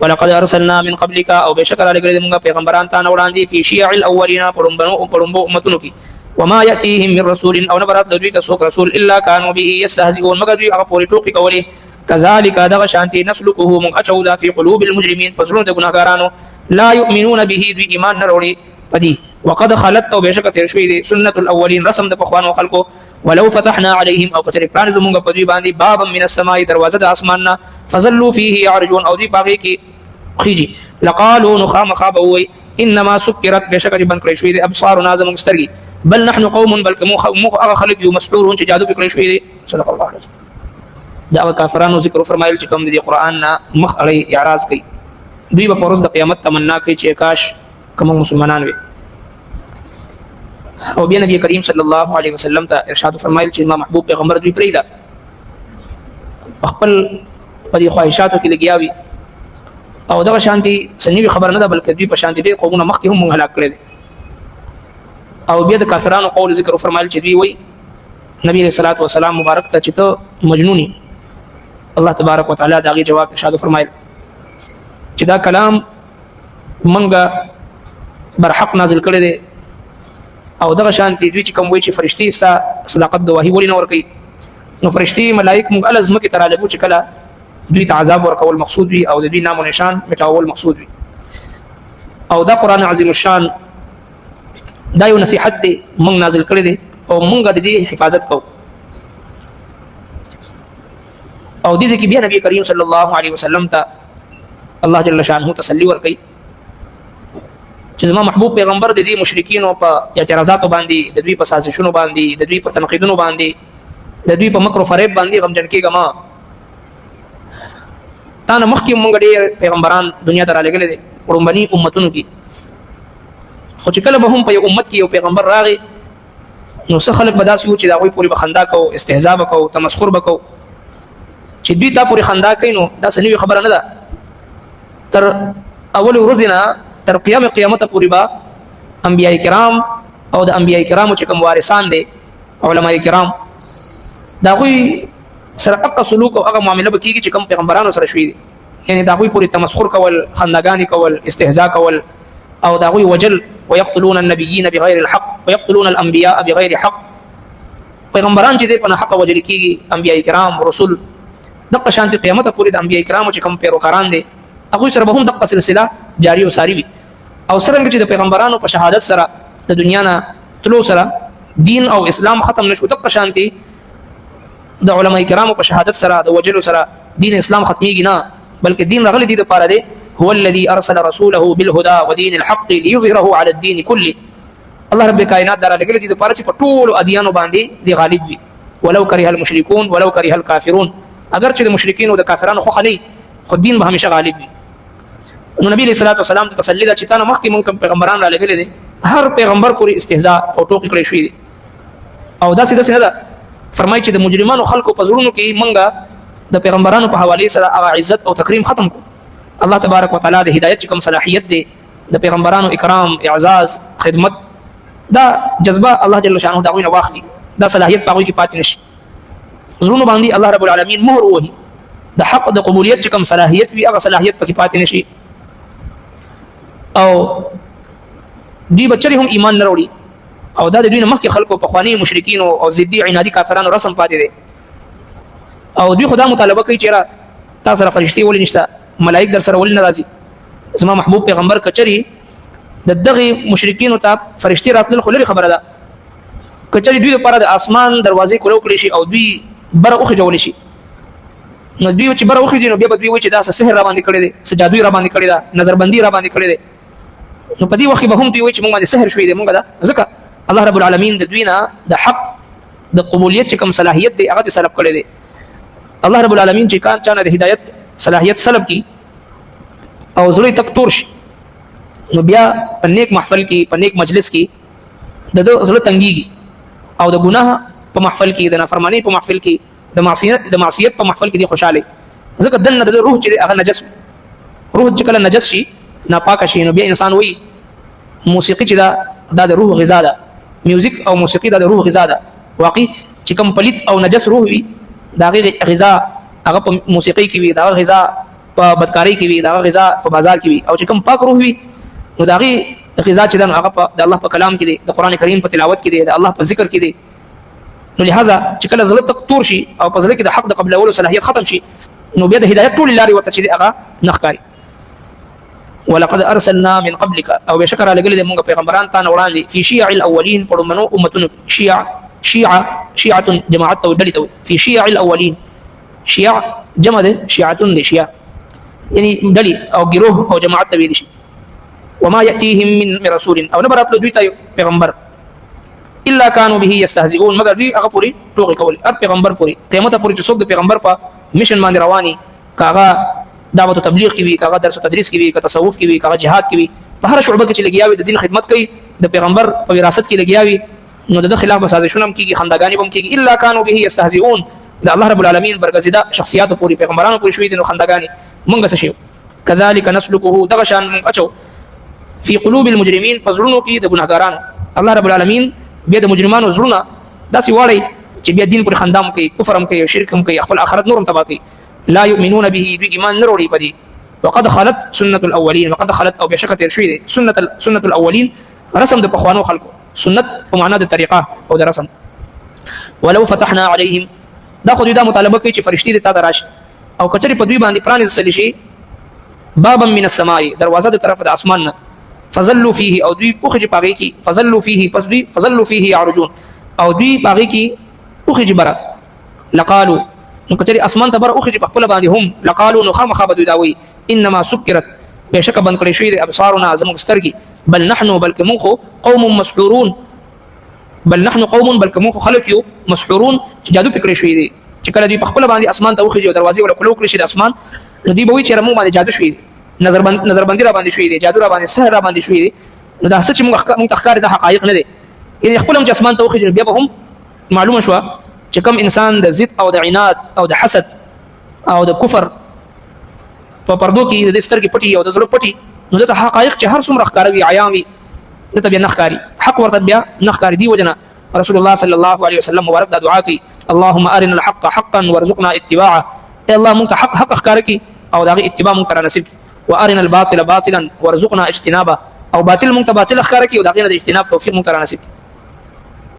ولقد ارسلنا من قبلك او بشكر لګره موږ پیغمبران ته وړاندې په شیع الاولین پرمبو امتونو کې وما ياتيهم من رسول او نبرات لدوی تسوک رسول الا كانوا به يستهزئون مگر دوی هغه پوری ټوکی کولی كذلك دغ شانتي نسلكه من اچودا في قلوب المجرمين فزلون د ګناګارانو لا يؤمنون به دوی ایمان نه وروړي پدې وقد خلت او بشک تیر شوی دي سنت الاولین رسم د پخوانو خلقو ولو فتحنا عليهم او کتر پران زمونږ په دوی باندې بابا من السماء دروازه د اسماننا فظلوا فيه يعرجون او دوی باغی کې خيجي لقالوا نخام خابوي انما سكرت بشک بن کړی شوی دي ابصارنا زمونږ سترګي بل نحن قوم بل مخ هغه خلق یو مسحورون چې جادو کړی شوی دي صدق الله علیه دا کافرانو ذکر فرمایل چې کوم دي قران نه مخ اړي اعتراض کوي دوی په پروز د قیامت تمنا کوي چې کاش کوم مسلمانان وي او بیا نبی کریم صلی الله علیه وسلم ته ارشاد فرمایل چې ما محبوب پیغمبر دوی پریدا خپل په دې خواهشاتو کې لګیاوي او دا شانتي سنوي خبر نه ده بلکې دوی په شانتي دي قومونه مخکې هم هلاک کړي او بیا د کافرانو قول ذکر فرمایل چې دوی وي نبی صلی الله علیه وسلم مبارک ته چې ته مجنونی الله تبارک وتعالى داغي جواب ارشاد فرمایل چې دا کلام منګه برحق نازل کړي دي او دغه شانتي دوی چې کوم وایي چې فرشتي ستا صداقت گواهی ولې نه ورکوي نو فرشتي ملائک موږ الزم کې ترالبو چې کله دوی ته عذاب ورکول مقصود وي او د دوی نام او نشان مټاول مقصود وي او دا قران عظیم الشان دا یو نصيحت دی موږ نازل کړی دی او موږ د دې حفاظت کوو او دې کې بیا نبی کریم صلی الله علیه وسلم ته الله جل شانه تسلی ورکړي چې زما محبوب پیغمبر د دې مشرکین او په اعتراضاتو باندې د دوی په سازشونو باندې د دوی په تنقیدونو باندې د دوی په مکر او فریب باندې غمجن کېږه ما تا نه مخکې مونږ ډېر پیغمبران دنیا ته رالېږلي دي وړومبني امتونو کې خو چې کله به هم په یو امت کې یو پیغمبر راغی نو څه خلک به داسې وو چې د هغوی پورې به خندا کوو استهزا به کوو تمسخر به کوو چې دوی تا پورې خندا کوي نو دا څه نوې خبره نه ده تر اول ورځې نه تر قیامت پورې به انبیاء کرام او د انبیاء کرامو چې کوم وارثان دي علماء کرام دا هغوی سره حق سلوک او هغه معامله به کېږي چې کوم پیغمبرانو سره شوي دي یعنې د هغوی پورې تمسخر کول خنداګانې کول استهزا کول او د هغوی وجل ويقتلون النبيين بغیر الحق ويقتلون الانبياء بغیر حق پیغمبران چې دې په حق وجل کېږي انبیاء کرام رسول دغه شانتي قیامت پورې د انبیاء کرامو چې کوم پیروکاران دي هغوی سره به هم دغه سلسله جاری او ساری وي او څرنګه چې د پیغمبرانو په شهادت سره د دنیا نه تلو سره دین او اسلام ختم نشو دغه شانتي د علماء کرامو په شهادت سره د وجلو سره دین اسلام ختميږي نه بلکې دین راغلی دی د پاره دی هو الذي ارسل رسوله بالهدى ودين الحق ليظهره على الدين كله الله رب کائنات دره لګل دي د پاره چې په ټول ادیانو باندې دی غالب وي ولو كره المشركون ولو كره الكافرون اگر چې د مشرکین او د کافرانو خو خلی خو دین به همیشه غالب وي نو نبی صلی الله علیه وسلم ته تسلی ده چې تا نه مخکې مونږ پیغمبران را لګل دي هر پیغمبر پورې استهزاء او ټوکې کړې شوې دي او داسې نه ده فرمایي چې د مجرمانو خلکو په زړونو کې مونږه د پیغمبرانو په حواله سره هغه عزت او تکریم ختم کو الله تبارک وتعالى د هدایت کوم صلاحیت دی د پیغمبرانو اکرام اعزاز خدمت دا جذبه الله جل شانه دا وینه واخلي دا صلاحیت پاوی کې پاتې نشي زړونو باندې الله رب العالمین مهر وهي د حق د قبولیت کوم صلاحیت وي هغه صلاحیت پکې پاتې نشي او دوی بچري هم ایمان نه وروړي او دا د دوی مخکې خلکو په خواني مشرکین او ضدي عنادي کافرانو رسم پاتې دي او دوی خدا مطالبه کوي چې را تاسو سره فرشتي ولې نشته ملائک در سره ولې ناراضي زما محبوب پیغمبر کچري د دغه مشرکین ته فرشتي راتل خو لري خبره ده کچري دوی لپاره د اسمان دروازې کولو کړی شي او دوی بره اوخه جوړ شي نو دوی چې بره اوخه دي نو بیا به دوی و چې دا سحر را باندې کړی دي سجادوی را باندې کړی ده نظر بندي را باندې کړی ده نو په دې وخت به هم دوی و چې موږ باندې سحر شوی دی موږ دا ځکه الله رب العالمین د دوی نه د حق د قبولیت کوم صلاحیت دی هغه سلب کړی دی الله رب العالمین چې کان چانه د هدایت صلاحیت سلب کی او زړه تک تور شي نو بیا په نیک محفل کې په نیک مجلس کې د زړه تنګيږي او د ګناه په محفل کې د نافرمانی په محفل کې د معصیت په محفل کې دی خوشاله ځکه دنه د روح چې هغه نجس روح چې کله نجس شي ناپاک شي نو بیا انسان وایي موسیقي چې دا د روح غذا ده میوزیک او موسیقي دا د روح غذا ده واقعي چې کوم پلیت او نجس روح وي دا غذا هغه په موسیقي کې وي دا غذا په بدکاری کې وي دا غذا په بازار کې وي او چې کوم پاک روح وي نو دا غذا چې دا هغه د الله په کلام کې دی د قران کریم په تلاوت کې دی د الله په ذکر کې دی نو لہذا چې کله زړه تک تور شي او په زړه کې د حق د قبلولو صلاحیت ختم شي نو بیا د هدایت ټول لارې ورته چې هغه نخکاری ولقد ارسلنا من قبلك او بشکر لګل د موږ پیغمبران ته وړاندې فی شیع الاولین پړمنو امتونو شیعه جماعت او ډلې فی شیع الاولین شیع جمع ده شیعه دي شیعه یعنی ډلې او گروه او جماعت ته ویل شي وما ياتيهم من رسول او نبرات دوی ته پیغمبر الا كانوا به يستهزئون مگر دوی هغه پوری ټوکی کول ار پیغمبر پوری قیامت پوری چې څوک د پیغمبر په میشن باندې رواني کاغه دعوت او تبلیغ کی وی کاغه درس او تدریس کی وی کاغه تصوف کی وی کاغه جهاد کی وی په هر شعبه کې چې لګیاوي د دین خدمت کوي د پیغمبر په وراثت کې لګیاوي نو د خلاف سازشونه هم کیږي خندګانی هم کیږي الا كانوا به يستهزئون د الله رب العالمین برګزیده شخصیات پوری پیغمبرانو پوری شوی دي نو خندګانی مونږ څه شو كذلك نسلكه دغشان اچو في قلوب المجرمين فزرونو کې د ګناهګارانو الله رب العالمین بیا د مجرمانو زړونه داسې واړی چې بیا دین پر خندام کوي کفر هم کوي او شرک هم کوي خپل آخرت نورم تبا کوي لا يؤمنون به بإيمان نروړي بدی وقد خلت سنة الاولين وقد خلت او بشکه تیر شوی دي سنة الاولين رسم د پخوانو خلقو سنت په معنا د طریقه او د رسم ولو فتحنا عليهم دا خو دا مطالبه کوي چې فرشتي د تا دراش او کچري په دوی باندې پرانیز سلی شي بابا من السماء دروازه د طرف د اسمان نه فظلوا فيه او دوی اوخج پاغي کی فظلوا فيه پس دوی فظلوا فيه يعرجون او دوی پاغي کی اوخج برا لقالوا نو کچري اسمان ته بر اوخج په خپل باندې هم لقالوا نو خامخ بدوی داوي انما سكرت بشک بند کړی شوی د ابصارنا زموږ سترګي بل نحن بلک مونږ قوم مسحورون بل نحن قوم بلک مونږ خلق یو مسحورون چې جادو پکړی شوی دي چې کله دوی په خپل باندې اسمان ته اوخج او دروازې ولا کلو کړی شي د اسمان نو دوی به وی چې رمو باندې جادو شوی دي نظر بندي را باندې شوی دي جادو را باندې سحر را باندې شوی دي نو دا څه چې موږ تخکار د حقایق نه دي یعنی خپل هم اسمان ته وخی بیا به هم معلومه شو چې کوم انسان د ضد او د عناد او د حسد او د کفر په پردو کې د سترګې پټي او د زړه پټي نو د حقایق چې هر څومره ښکاروي عیامي د بیا نخکاری حق ورته بیا نخکاری دی وجنه رسول الله صلی الله علیه وسلم مبارک د دعا کوي اللهم ارنا الحق حقا وارزقنا اتباعه اے الله مونږ حق ښکار کی او دغه اتباع مونږ تر نصیب وارنا الباطل باطلا وارزقنا اجتنابه او باطل مونږ باطل ښکار کی او دغه د اجتناب توفیق مونږ تر نصیب